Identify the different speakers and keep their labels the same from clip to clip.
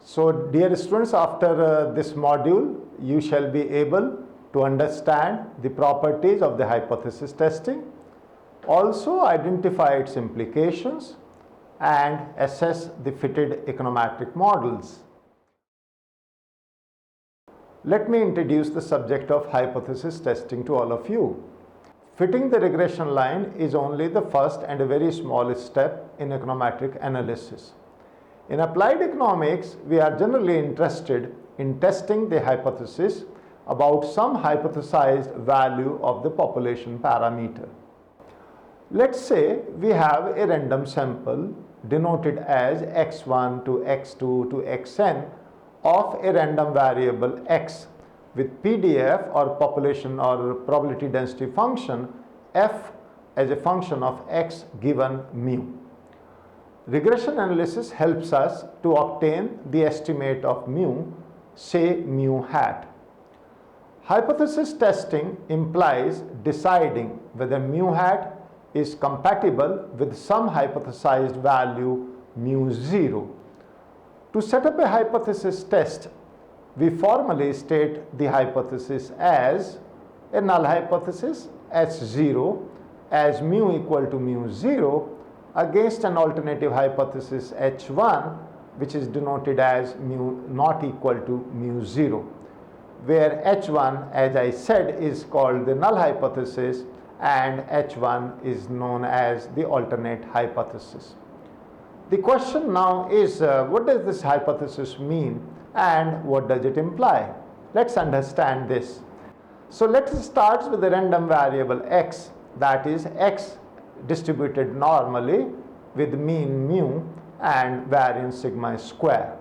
Speaker 1: So dear students, after this module, you shall be able to understand the properties of the hypothesis testing, also identify its implications and assess the fitted econometric models. Let me introduce the subject of hypothesis testing to all of you. Fitting the regression line is only the first and a very small step in econometric analysis. In applied economics, we are generally interested in testing the hypothesis about some hypothesized value of the population parameter. Let's say we have a random sample denoted as x1 to x2 to xn of a random variable x with PDF or population or probability density function f as a function of x given mu. Regression analysis helps us to obtain the estimate of mu, say mu hat. Hypothesis testing implies deciding whether mu hat is compatible with some hypothesized value mu 0. To set up a hypothesis test, we formally state the hypothesis as a null hypothesis H0 as mu equal to mu 0 against an alternative hypothesis H1 which is denoted as mu not equal to mu 0, where H1, as I said, is called the null hypothesis and H1 is known as the alternate hypothesis. The question now is what does this hypothesis mean and what does it imply? Let's understand this. So let's start with the random variable x, that is x distributed normally with mean mu and variance sigma square.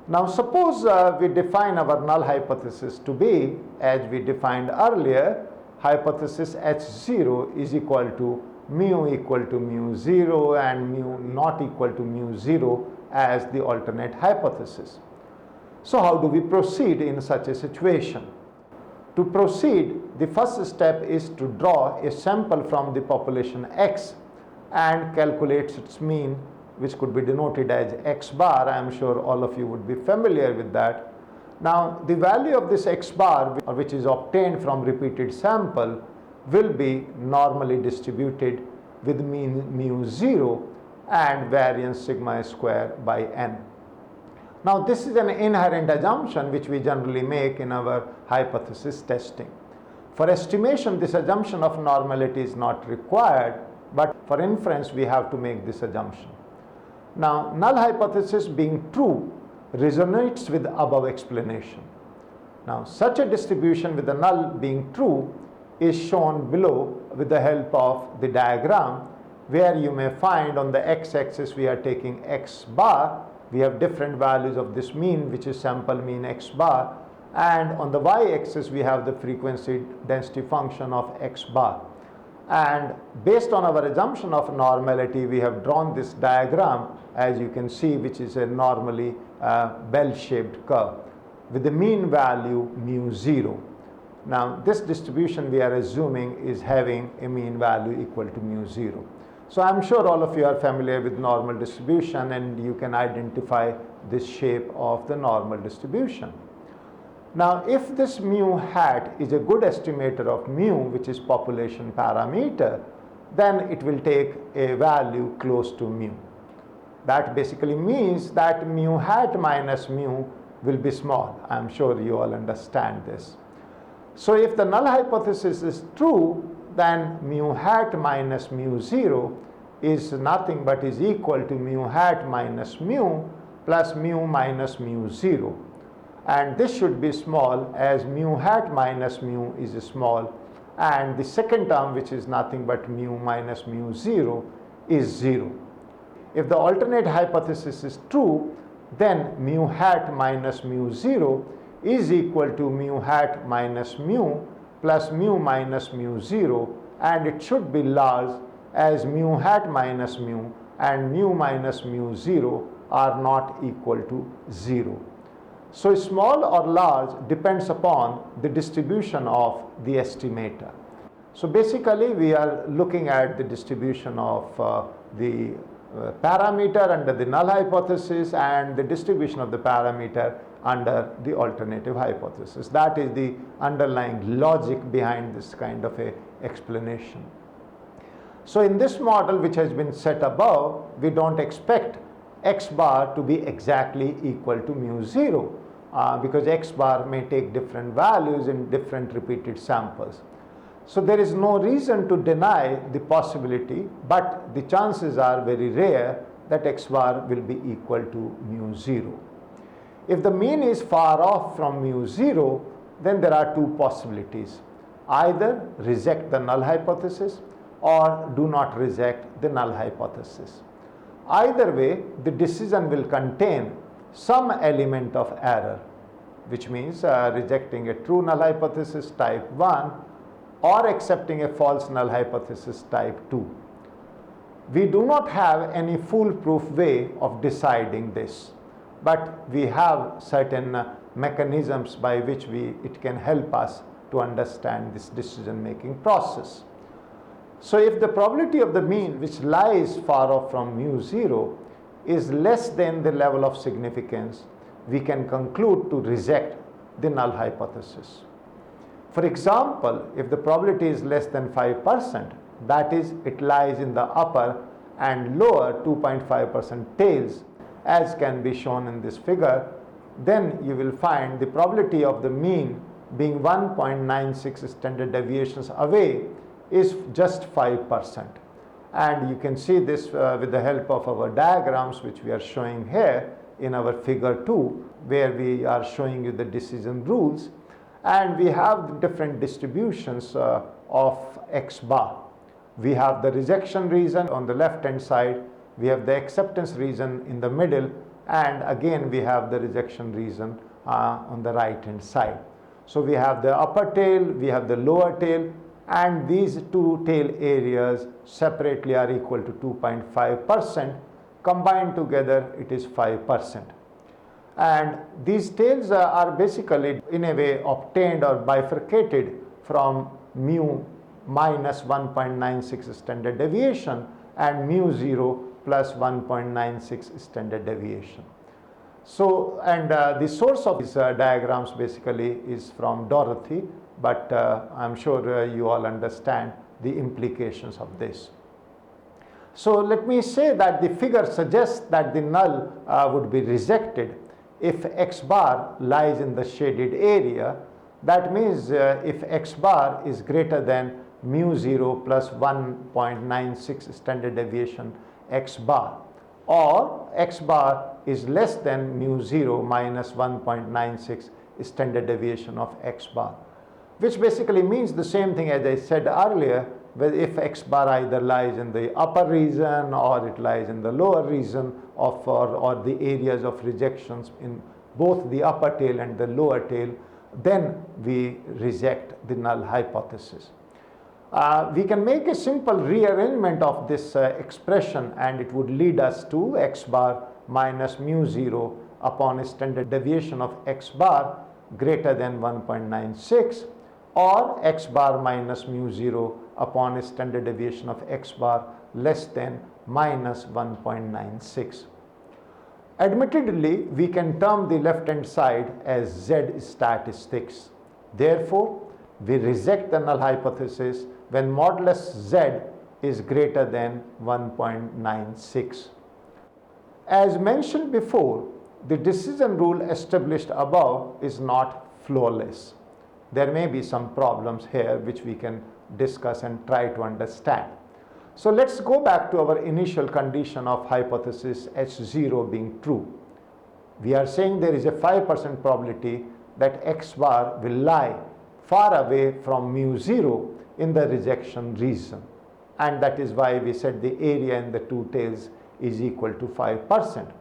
Speaker 1: Now suppose we define our null hypothesis to be, as we defined earlier, hypothesis H0 is equal to mu 0 and mu not equal to mu 0 as the alternate hypothesis. So how do we proceed in such a situation? To proceed, the first step is to draw a sample from the population X and calculate its mean, which could be denoted as x bar. I am sure all of you would be familiar with that. Now the value of this x bar, which is obtained from repeated sample, will be normally distributed with mean mu 0 and variance sigma square by n. Now this is an inherent assumption which we generally make in our hypothesis testing. For estimation, this assumption of normality is not required, but for inference we have to make this assumption. Now null hypothesis being true resonates with the above explanation. Now such a distribution with the null being true is shown below with the help of the diagram, where you may find on the x-axis we are taking x bar. We have different values of this mean, which is sample mean x bar, and on the y-axis we have the frequency density function of x bar. And based on our assumption of normality, we have drawn this diagram, as you can see, which is a normally bell-shaped curve with the mean value mu 0. Now this distribution we are assuming is having a mean value equal to mu 0. So I am sure all of you are familiar with normal distribution and you can identify this shape of the normal distribution. Now if this mu hat is a good estimator of mu, which is population parameter, then it will take a value close to mu. That basically means that mu hat minus mu will be small. I am sure you all understand this. So if the null hypothesis is true, then mu hat minus mu 0 is nothing but is equal to mu hat minus mu plus mu minus mu 0. And this should be small, as mu hat minus mu is small, and the second term, which is nothing but mu minus mu 0, is 0. If the alternate hypothesis is true, then mu hat minus mu 0 is equal to mu hat minus mu plus mu minus mu 0, and it should be large, as mu hat minus mu and mu minus mu 0 are not equal to 0. So small or large depends upon the distribution of the estimator. So basically we are looking at the distribution of the parameter under the null hypothesis and the distribution of the parameter under the alternative hypothesis. That is the underlying logic behind this kind of a explanation. So in this model which has been set above, we don't expect x bar to be exactly equal to mu 0 because x bar may take different values in different repeated samples. So there is no reason to deny the possibility, but the chances are very rare that x bar will be equal to mu 0. If the mean is far off from mu 0, then there are two possibilities. Either reject the null hypothesis or do not reject the null hypothesis. Either way, the decision will contain some element of error, which means rejecting a true null hypothesis type 1 or accepting a false null hypothesis type 2. We do not have any foolproof way of deciding this, but we have certain mechanisms by which it can help us to understand this decision-making process. So if the probability of the mean which lies far off from mu 0 is less than the level of significance, we can conclude to reject the null hypothesis. For example, if the probability is less than 5%, that is, it lies in the upper and lower 2.5% tails, as can be shown in this figure, then you will find the probability of the mean being 1.96 standard deviations away is just 5%. And you can see this with the help of our diagrams, which we are showing here in our figure 2, where we are showing you the decision rules, and we have different distributions of x bar. We have the rejection region on the left hand side, we have the acceptance region in the middle, and again we have the rejection region on the right hand side. So we have the upper tail, we have the lower tail, and these two tail areas separately are equal to 2.5%. Combined together it is 5%. And these tails are basically in a way obtained or bifurcated from mu minus 1.96 standard deviation and mu 0 plus 1.96 standard deviation. So, and the source of these diagrams basically is from Dorothy, but I'm sure you all understand the implications of this. So let me say that the figure suggests that the null would be rejected if x bar lies in the shaded area. That means if x bar is greater than mu 0 plus 1.96 standard deviation x bar, or x bar is less than mu 0 minus 1.96 standard deviation of x bar, which basically means the same thing as I said earlier, where if x bar either lies in the upper region or it lies in the lower region of or the areas of rejections in both the upper tail and the lower tail, then we reject the null hypothesis. We can make a simple rearrangement of this expression, and it would lead us to x bar minus mu 0 upon a standard deviation of x bar greater than 1.96, or x bar minus mu 0 upon a standard deviation of x bar less than minus 1.96. Admittedly, we can term the left hand side as z statistics. Therefore, we reject the null hypothesis when modulus z is greater than 1.96. As mentioned before, the decision rule established above is not flawless. There may be some problems here which we can discuss and try to understand. So let's go back to our initial condition of hypothesis H0 being true. We are saying there is a 5% probability that x bar will lie far away from mu 0 in the rejection region, and that is why we said the area in the two tails is equal to 5%.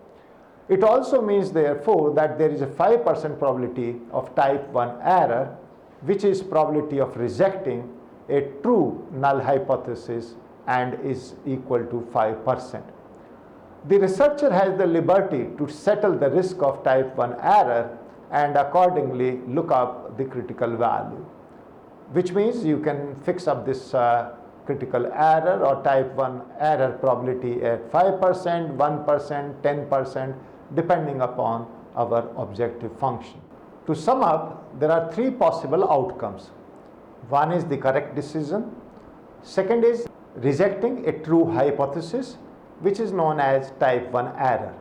Speaker 1: It also means therefore that there is a 5% probability of type 1 error, which is probability of rejecting a true null hypothesis and is equal to 5%. The researcher has the liberty to settle the risk of type 1 error and accordingly look up the critical value, which means you can fix up this critical error or type 1 error probability at 5%, 1%, 10%, depending upon our objective function. To sum up, there are three possible outcomes. One is the correct decision. Second is rejecting a true hypothesis, which is known as type 1 error.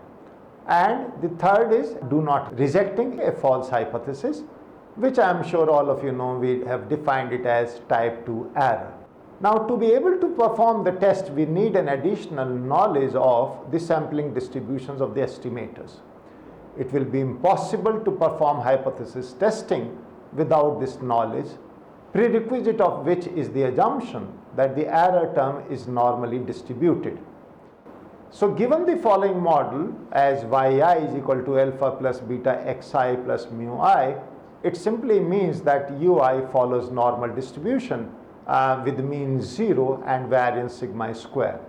Speaker 1: And the third is do not rejecting a false hypothesis, which I am sure all of you know, we have defined it as type 2 error. Now, to be able to perform the test, we need an additional knowledge of the sampling distributions of the estimators. It will be impossible to perform hypothesis testing without this knowledge, prerequisite of which is the assumption that the error term is normally distributed. So given the following model as yi is equal to alpha plus beta xi plus mu I, it simply means that ui follows normal distribution with mean 0 and variance sigma square.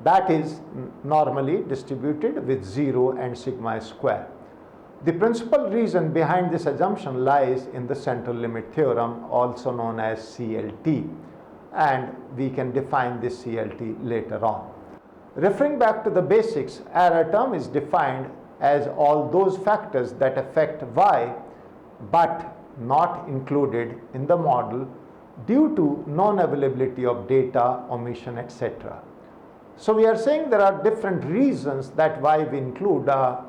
Speaker 1: That is normally distributed with 0 and sigma square. The principal reason behind this assumption lies in the central limit theorem, also known as CLT, and we can define this CLT later on. Referring back to the basics, error term is defined as all those factors that affect y but not included in the model due to non-availability of data, omission, etc. So we are saying there are different reasons that why we include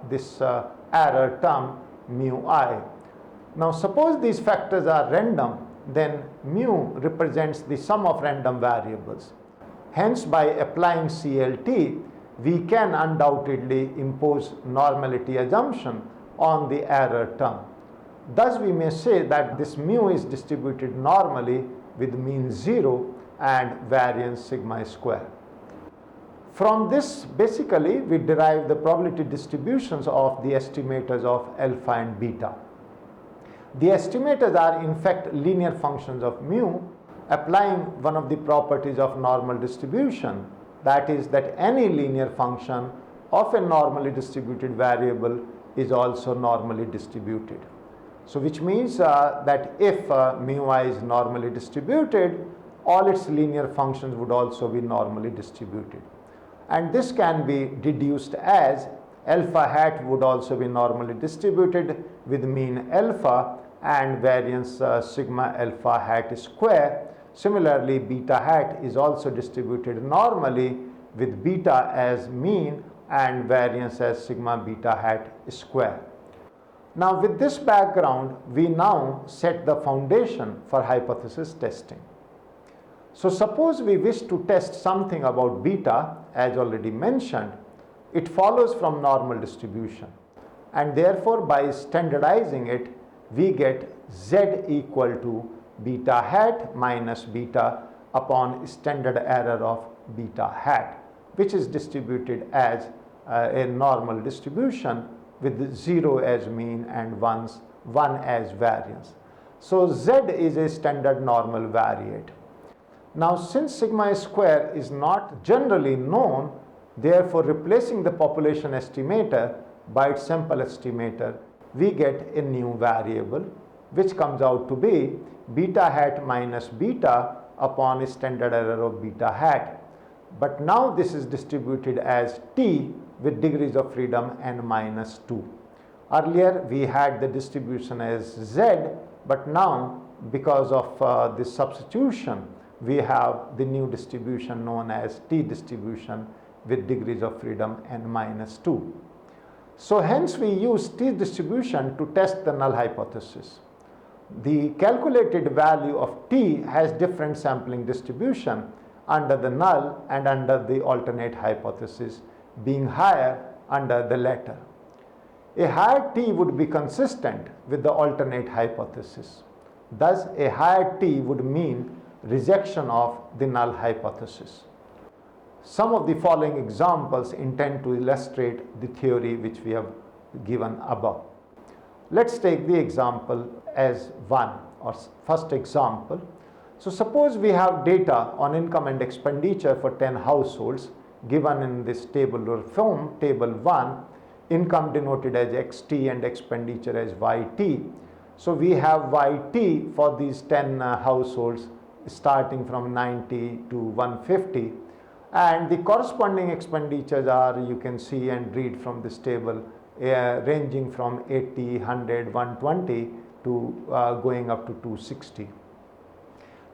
Speaker 1: this error term mu I. Now suppose these factors are random, then mu represents the sum of random variables. Hence, by applying CLT, we can undoubtedly impose normality assumption on the error term. Thus, we may say that this mu is distributed normally with mean 0 and variance sigma square. From this, basically, we derive the probability distributions of the estimators of alpha and beta. The estimators are in fact linear functions of mu, applying one of the properties of normal distribution, that is that any linear function of a normally distributed variable is also normally distributed. So which means that if mu I is normally distributed, all its linear functions would also be normally distributed. And this can be deduced as alpha hat would also be normally distributed with mean alpha and variance sigma alpha hat square. Similarly, beta hat is also distributed normally with beta as mean and variance as sigma beta hat square. Now with this background, we now set the foundation for hypothesis testing. So suppose we wish to test something about beta, as already mentioned, it follows from normal distribution, and therefore by standardizing it, we get z equal to beta hat minus beta upon standard error of beta hat, which is distributed as a normal distribution with 0 as mean and 1 as variance. So z is a standard normal variate. Now since sigma square is not generally known, therefore replacing the population estimator by its sample estimator, we get a new variable which comes out to be beta hat minus beta upon a standard error of beta hat. But now this is distributed as t with degrees of freedom n minus 2. Earlier we had the distribution as z, but now because of this substitution, we have the new distribution known as t distribution with degrees of freedom n minus 2. So hence we use t distribution to test the null hypothesis. The calculated value of t has different sampling distribution under the null and under the alternate hypothesis, being higher under the latter. A higher t would be consistent with the alternate hypothesis. Thus, a higher t would mean rejection of the null hypothesis. Some of the following examples intend to illustrate the theory which we have given above. Let's take the example as one, or first example. So suppose we have data on income and expenditure for 10 households given in this tabular form, table 1, income denoted as xt and expenditure as yt. So we have yt for these 10 households starting from 90 to 150, and the corresponding expenditures are, you can see and read from this table, ranging from 80, 100, 120 to going up to 260.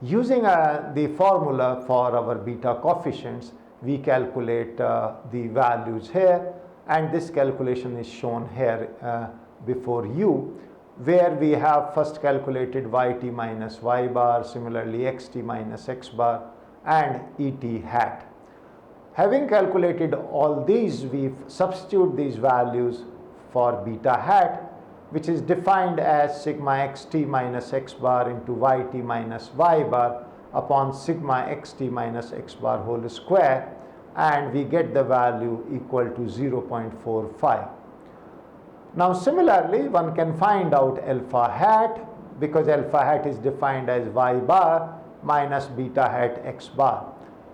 Speaker 1: Using the formula for our beta coefficients, we calculate the values here, and this calculation is shown here before you, where we have first calculated yt minus y bar, similarly xt minus x bar, and et hat. Having calculated all these, we substitute these values for beta hat, which is defined as sigma xt minus x bar into yt minus y bar upon sigma xt minus x bar whole square, and we get the value equal to 0.45. Now similarly, one can find out alpha hat, because alpha hat is defined as y bar minus beta hat x bar,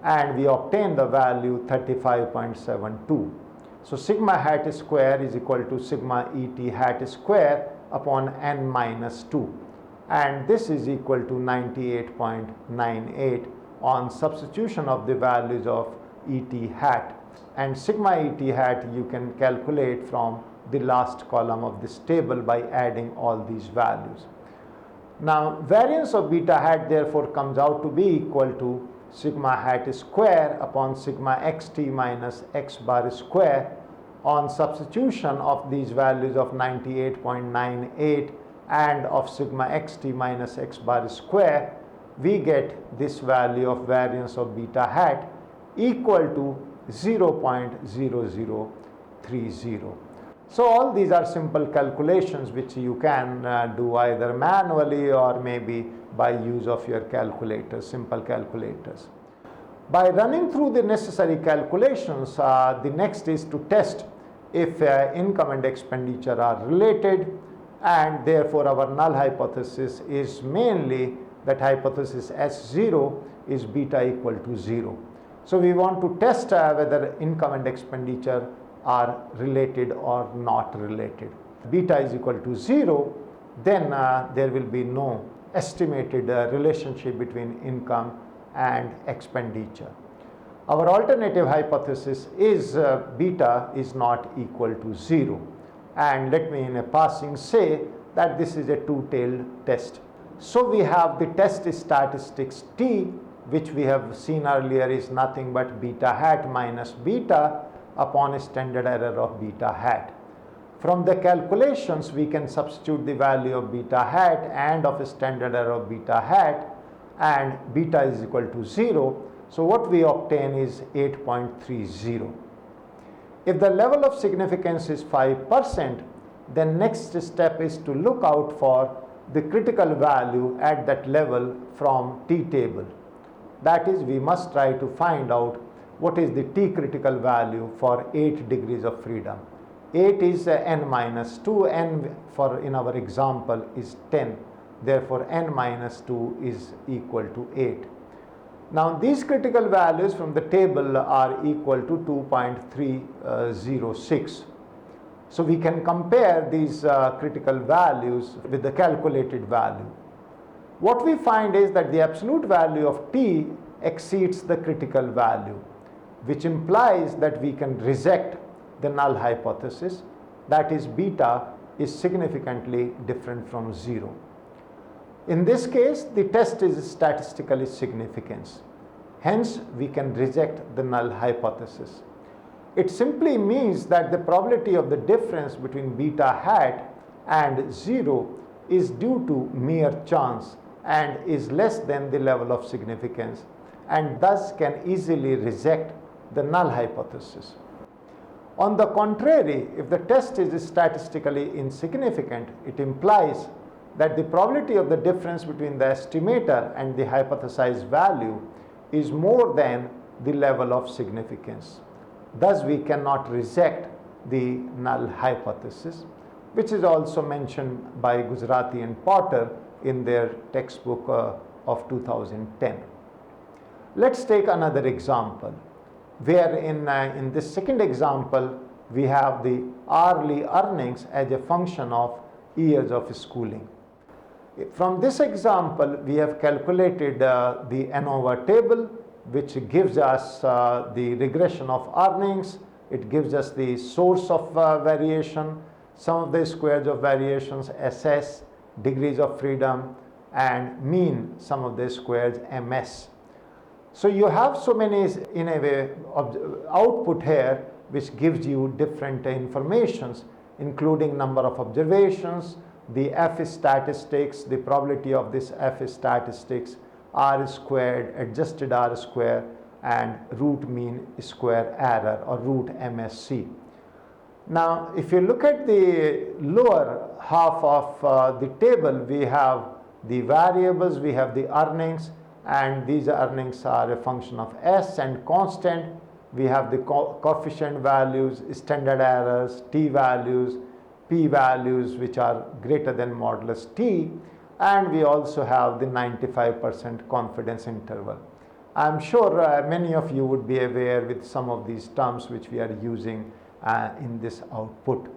Speaker 1: and we obtain the value 35.72. So sigma hat square is equal to sigma et hat square upon n minus 2, and this is equal to 98.98 on substitution of the values of et hat, and sigma et hat you can calculate from the last column of this table by adding all these values. Now variance of beta hat therefore comes out to be equal to sigma hat square upon sigma xt minus x bar square. On substitution of these values of 98.98 and of sigma xt minus x bar square, we get this value of variance of beta hat equal to 0.0030. So all these are simple calculations which you can do either manually or maybe by use of your calculators, simple calculators. By running through the necessary calculations, the next is to test if income and expenditure are related, and therefore our null hypothesis is mainly that hypothesis S0 is beta equal to 0. So we want to test whether income and expenditure are related or not related. Beta is equal to 0, then there will be no estimated relationship between income and expenditure. Our alternative hypothesis is beta is not equal to 0, and let me in a passing say that this is a two-tailed test. So we have the test statistics T, which we have seen earlier is nothing but beta hat minus beta upon a standard error of beta hat. From the calculations, we can substitute the value of beta hat and of a standard error of beta hat, and beta is equal to 0. So what we obtain is 8.30. If the level of significance is 5%, then next step is to look out for the critical value at that level from T table. That is, we must try to find out what is the T critical value for 8 degrees of freedom. 8 is n minus 2, n for in our example is 10, therefore n minus 2 is equal to 8. Now these critical values from the table are equal to 2.306. So we can compare these critical values with the calculated value. What we find is that the absolute value of T exceeds the critical value, which implies that we can reject the null hypothesis, that is beta is significantly different from 0. In this case, the test is statistically significant. Hence, we can reject the null hypothesis. It simply means that the probability of the difference between beta hat and 0 is due to mere chance and is less than the level of significance, and thus can easily reject the null hypothesis. On the contrary, if the test is statistically insignificant, it implies that the probability of the difference between the estimator and the hypothesized value is more than the level of significance. Thus, we cannot reject the null hypothesis, which is also mentioned by Gujarati and Potter in their textbook of 2010. Let's take another example, where in this second example, we have the hourly earnings as a function of years of schooling. From this example, we have calculated the ANOVA table, which gives us the regression of earnings. It gives us the source of variation, sum of the squares of variations, SS, degrees of freedom, and mean sum of the squares, MS. So you have so many, in a way, output here, which gives you different informations, including number of observations, the F statistics, the probability of this F statistics, R squared, adjusted R square, and root mean square error, or root MSC. Now, if you look at the lower half of the table, we have the variables, we have the earnings, and these earnings are a function of S and constant. We have the coefficient values, standard errors, T values, P values, which are greater than modulus T, and we also have the 95% confidence interval. I'm sure many of you would be aware with some of these terms which we are using in this output.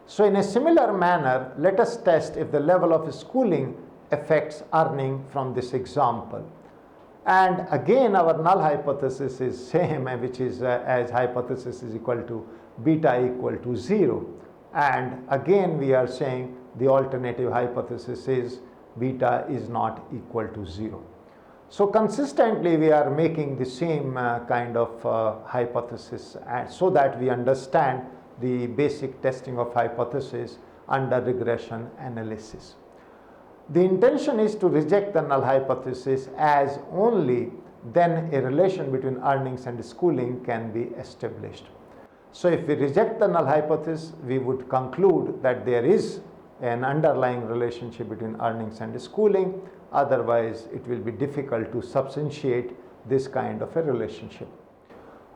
Speaker 1: So in a similar manner, let us test if the level of schooling affects earning from this example. And again, our null hypothesis is same, which is as hypothesis is equal to beta equal to 0. And again, we are saying the alternative hypothesis is beta is not equal to 0. So consistently, we are making the same kind of hypothesis, so that we understand the basic testing of hypothesis under regression analysis. The intention is to reject the null hypothesis, as only then a relation between earnings and schooling can be established. So if we reject the null hypothesis, we would conclude that there is an underlying relationship between earnings and schooling. Otherwise, it will be difficult to substantiate this kind of a relationship.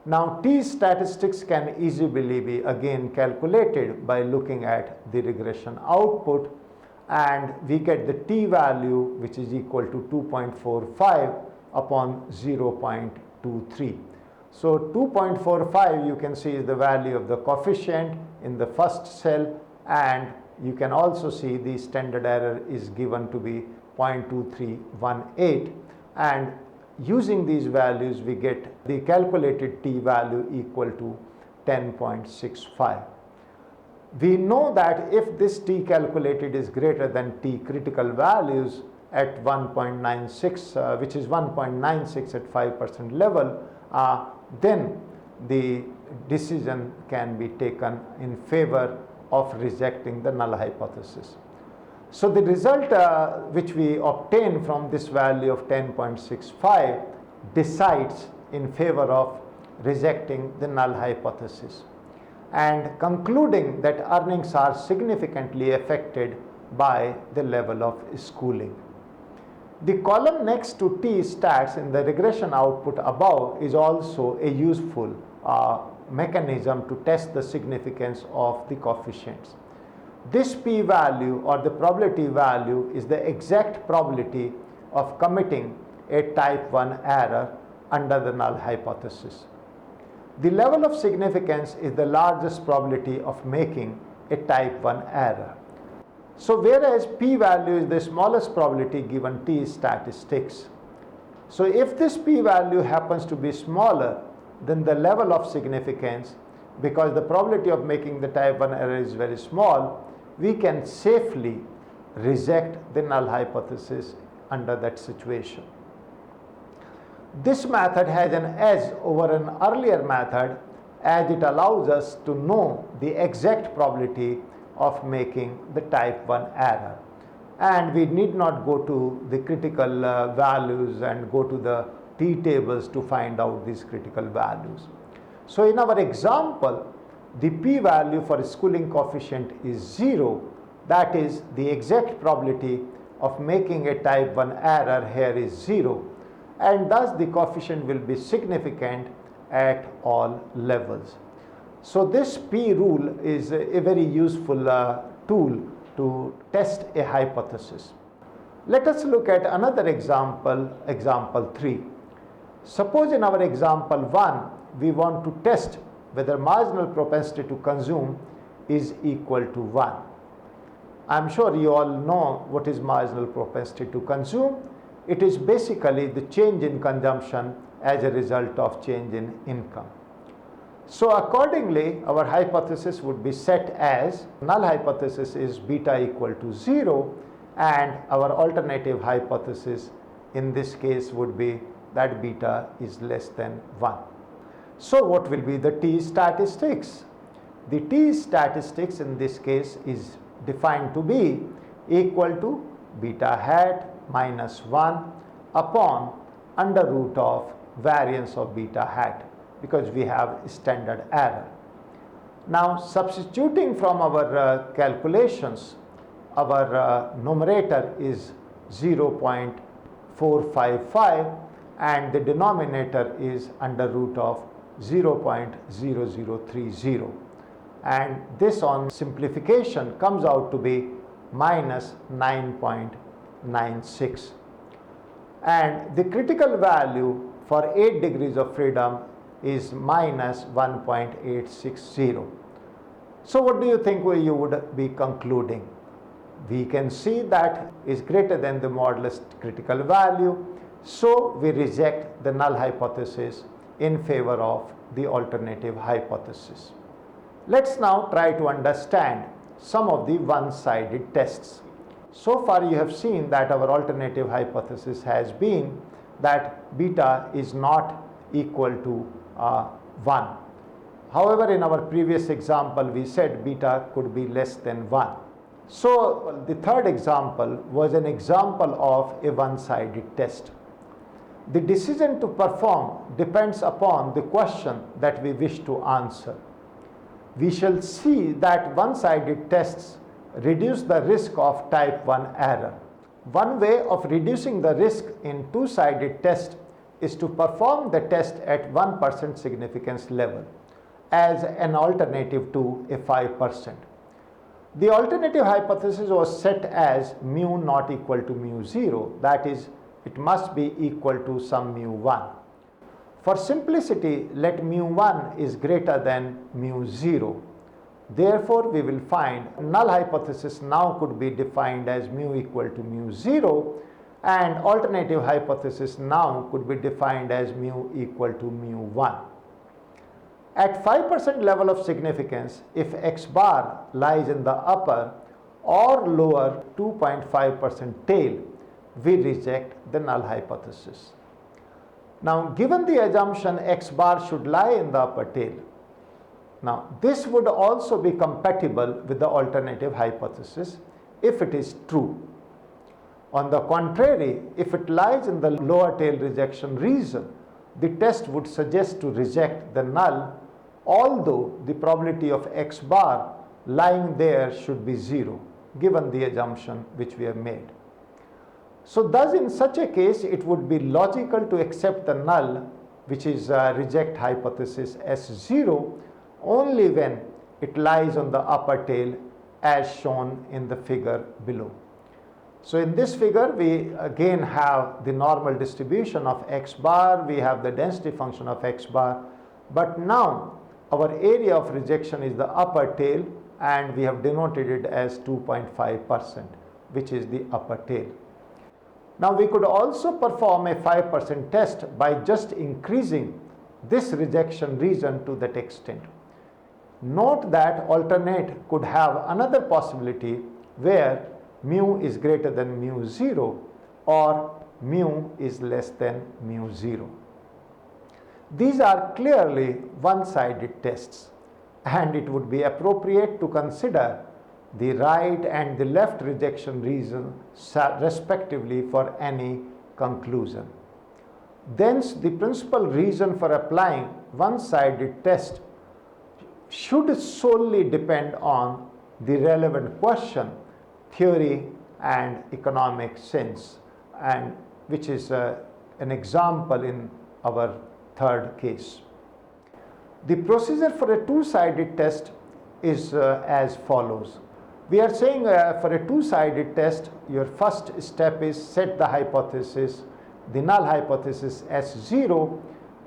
Speaker 1: Now, T statistics can easily be again calculated by looking at the regression output, and we get the T value, which is equal to 2.45 upon 0.23. So 2.45 you can see is the value of the coefficient in the first cell, and you can also see the standard error is given to be 0.2318, and using these values we get the calculated T value equal to 10.65. We know that if this T calculated is greater than T critical values at 1.96, which is 1.96 at 5% level, then the decision can be taken in favor of rejecting the null hypothesis. So the result which we obtain from this value of 10.65 decides in favor of rejecting the null hypothesis, and concluding that earnings are significantly affected by the level of schooling. The column next to T stats in the regression output above is also a useful mechanism to test the significance of the coefficients. This P value, or the probability value, is the exact probability of committing a type 1 error under the null hypothesis. The level of significance is the largest probability of making a type 1 error. So whereas P value is the smallest probability given T statistics. So if this P value happens to be smaller than the level of significance, because the probability of making the type 1 error is very small, we can safely reject the null hypothesis under that situation. This method has an edge over an earlier method, as it allows us to know the exact probability of making the type 1 error, and we need not go to the critical values and go to the T tables to find out these critical values. So in our example, the P value for schooling coefficient is 0. That is, the exact probability of making a type 1 error here is 0, and thus the coefficient will be significant at all levels. So this P rule is a very useful tool to test a hypothesis. Let us look at another example, example 3. Suppose in our example 1, we want to test whether marginal propensity to consume is equal to 1. I'm sure you all know what is marginal propensity to consume. It is basically the change in consumption as a result of change in income. So accordingly, our hypothesis would be set as null hypothesis is beta equal to 0, and our alternative hypothesis in this case would be that beta is less than 1. So what will be the t statistics? The t statistics in this case is defined to be equal to beta hat minus 1 upon under root of variance of beta hat, because we have standard error. Now substituting from our calculations, our numerator is 0.455 and the denominator is under root of 0.0030, and this on simplification comes out to be minus 9.96, and the critical value for 8 degrees of freedom is minus 1.860. So what do you think you would be concluding? We can see that is greater than the modulus critical value, so we reject the null hypothesis in favor of the alternative hypothesis. Let's now try to understand some of the one-sided tests. So far you have seen that our alternative hypothesis has been that beta is not equal to 1. However, in our previous example we said beta could be less than 1. So the third example was an example of a one-sided test. The decision to perform depends upon the question that we wish to answer. We shall see that one-sided tests reduce the risk of type 1 error. One way of reducing the risk in two-sided test is to perform the test at 1% significance level as an alternative to a 5%. The alternative hypothesis was set as mu not equal to mu 0, that is, it must be equal to some mu 1. For simplicity, let mu 1 is greater than mu 0. Therefore, we will find null hypothesis now could be defined as mu equal to mu 0, and alternative hypothesis now could be defined as mu equal to mu 1. At 5% level of significance, if x bar lies in the upper or lower 2.5% tail, we reject the null hypothesis. Now, given the assumption x bar should lie in the upper tail, now this would also be compatible with the alternative hypothesis if it is true. On the contrary, if it lies in the lower tail rejection region, the test would suggest to reject the null, although the probability of x bar lying there should be 0, given the assumption which we have made. So thus in such a case it would be logical to accept the null, which is reject hypothesis, as 0 only when it lies on the upper tail as shown in the figure below. So in this figure we again have the normal distribution of x bar, we have the density function of x bar, but now our area of rejection is the upper tail and we have denoted it as 2.5%, which is the upper tail. Now we could also perform a 5% test by just increasing this rejection region to that extent. Note that alternate could have another possibility where mu is greater than mu 0 or mu is less than mu 0. These are clearly one-sided tests, and it would be appropriate to consider the right and the left rejection region respectively for any conclusion. Thence, the principal reason for applying one-sided test should solely depend on the relevant question, theory and economic sense, and which is an example in our third case. The procedure for a two-sided test is as follows. We are saying for a two-sided test, your first step is set the hypothesis, the null hypothesis as 0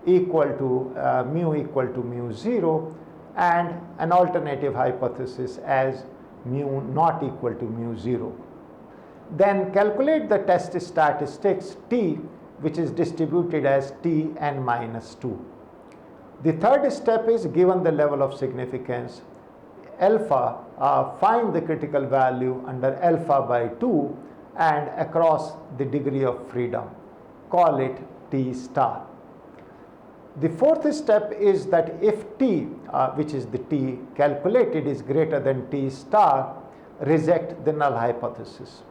Speaker 1: equal to mu equal to mu 0, and an alternative hypothesis as mu not equal to mu 0. Then calculate the test statistics t, which is distributed as t n minus 2. The third step is, given the level of significance alpha, find the critical value under alpha by 2 and across the degree of freedom. Call it t star. The fourth step is that if t, which is the t calculated, is greater than t star, reject the null hypothesis.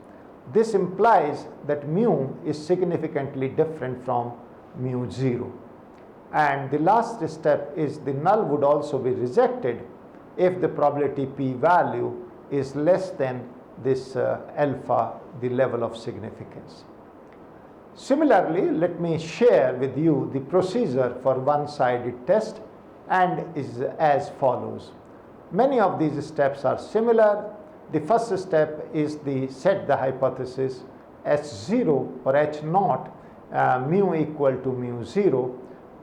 Speaker 1: This implies that mu is significantly different from mu 0. And the last step is the null would also be rejected if the probability p value is less than this alpha, the level of significance. Similarly, let me share with you the procedure for one-sided test, and is as follows. Many of these steps are similar. The first step is the set the hypothesis H0 or H0 mu equal to mu 0,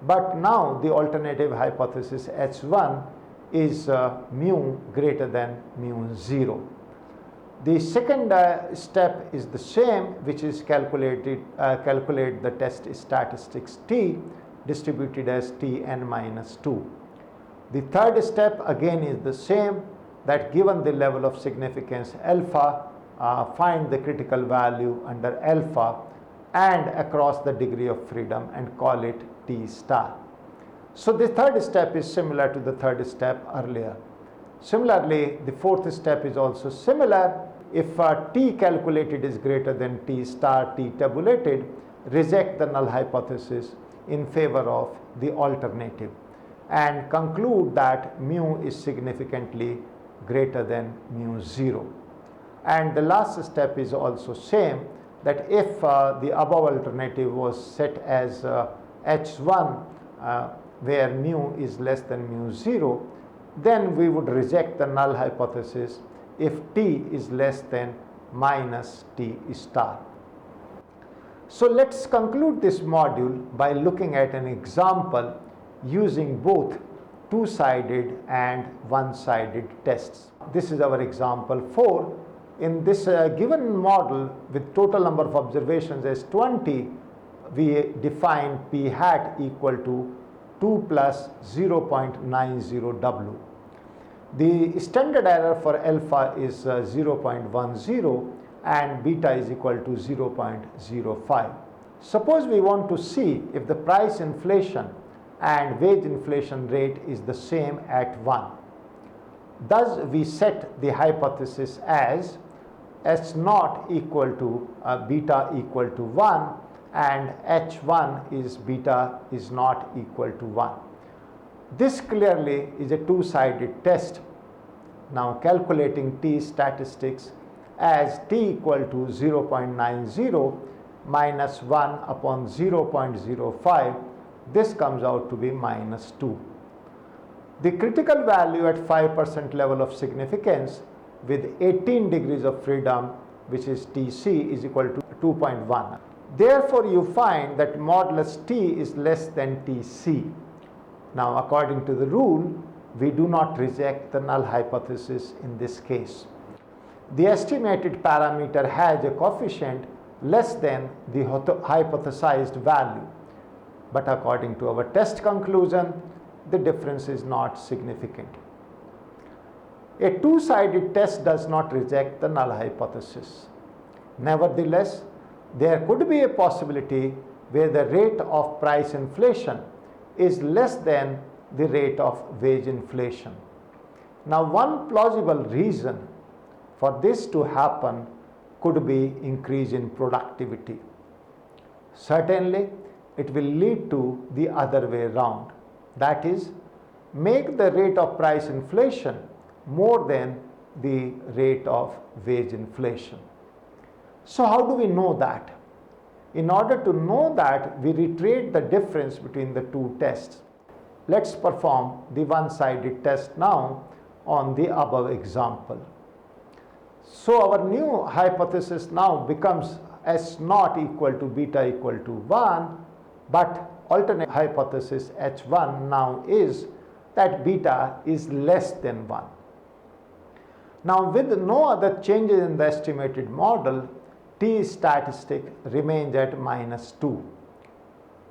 Speaker 1: but now the alternative hypothesis H1 is mu greater than mu 0. The second step is the same, which is calculate the test statistics t distributed as t n minus 2. The third step again is the same, that given the level of significance alpha, find the critical value under alpha and across the degree of freedom and call it t star. So the third step is similar to the third step earlier. Similarly, the fourth step is also similar. If t calculated is greater than t star t tabulated, reject the null hypothesis in favor of the alternative and conclude that mu is significantly greater than mu 0. And the last step is also same, that if the above alternative was set as H1 where mu is less than mu 0, then we would reject the null hypothesis if t is less than minus t star. So let's conclude this module by looking at an example using both two-sided and one-sided tests. This is our example 4. In this given model with total number of observations as 20, we define p hat equal to 2 plus 0.90 w. The standard error for alpha is 0.10 and beta is equal to 0.05. Suppose we want to see if the price inflation and wage inflation rate is the same at 1. Thus we set the hypothesis as S0 equal to beta equal to 1 and H1 is beta is not equal to 1. This clearly is a two-sided test. Now calculating t statistics as t equal to 0.90 minus 1 upon 0.05, this comes out to be minus 2. The critical value at 5% level of significance with 18 degrees of freedom, which is Tc, is equal to 2.1. Therefore, you find that modulus T is less than Tc. Now, according to the rule, we do not reject the null hypothesis in this case. The estimated parameter has a coefficient less than the hypothesized value, but according to our test conclusion, the difference is not significant. A two-sided test does not reject the null hypothesis. Nevertheless, there could be a possibility where the rate of price inflation is less than the rate of wage inflation. Now, one plausible reason for this to happen could be increase in productivity. Certainly, it will lead to the other way around. That is, make the rate of price inflation more than the rate of wage inflation. So how do we know that? In order to know that, we reiterate the difference between the two tests. Let's perform the one-sided test now on the above example. So our new hypothesis now becomes S0 equal to beta equal to 1, but alternate hypothesis H1 now is that beta is less than 1. Now, with no other changes in the estimated model, t statistic remains at -2.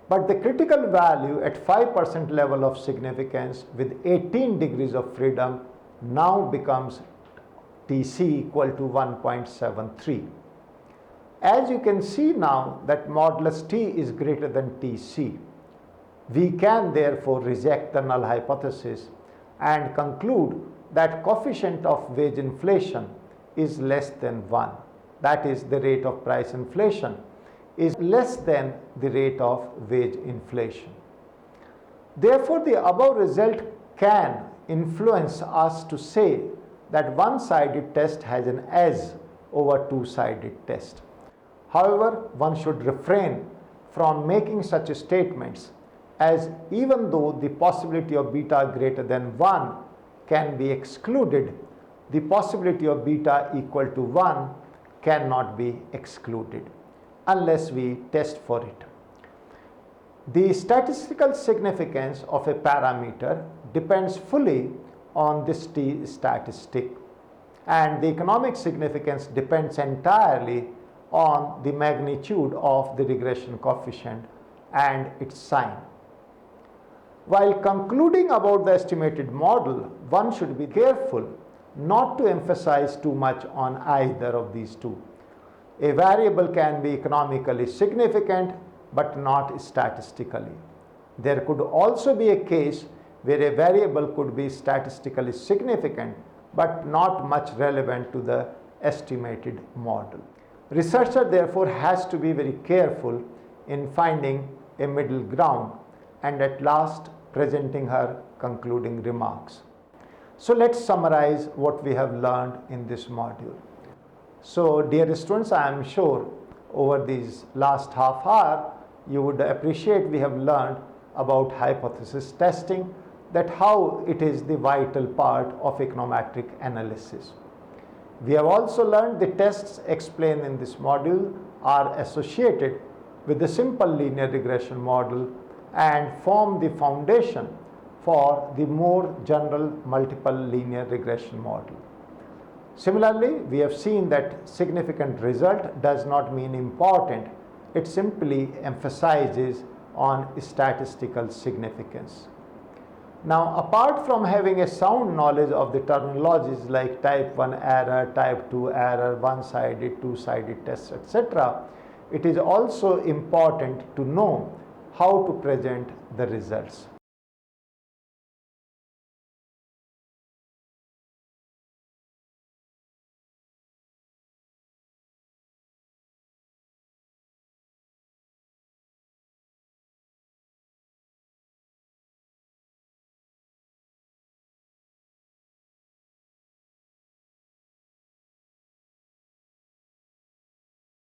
Speaker 1: But the critical value at 5% level of significance with 18 degrees of freedom now becomes Tc equal to 1.73. As you can see now that modulus T is greater than Tc, we can therefore reject the null hypothesis and conclude that coefficient of wage inflation is less than 1. That is, the rate of price inflation is less than the rate of wage inflation. Therefore, the above result can influence us to say that one-sided test has an edge over two-sided test. However, one should refrain from making such statements, as even though the possibility of beta greater than 1 can be excluded, the possibility of beta equal to 1 cannot be excluded unless we test for it. The statistical significance of a parameter depends fully on this t statistic, and the economic significance depends entirely on the magnitude of the regression coefficient and its sign. While concluding about the estimated model, one should be careful not to emphasize too much on either of these two. A variable can be economically significant but not statistically. There could also be a case where a variable could be statistically significant but not much relevant to the estimated model. Researcher therefore has to be very careful in finding a middle ground and at last presenting her concluding remarks. So let's summarize what we have learned in this module. So dear students, I am sure over these last half hour you would appreciate we have learned about hypothesis testing, that how it is the vital part of econometric analysis. We have also learned the tests explained in this module are associated with the simple linear regression model and form the foundation for the more general multiple linear regression model. Similarly, we have seen that significant result does not mean important, it simply emphasizes on statistical significance. Now, apart from having a sound knowledge of the terminologies like type 1 error, type 2 error, one-sided, two-sided tests, etc., it is also important to know how to present the results.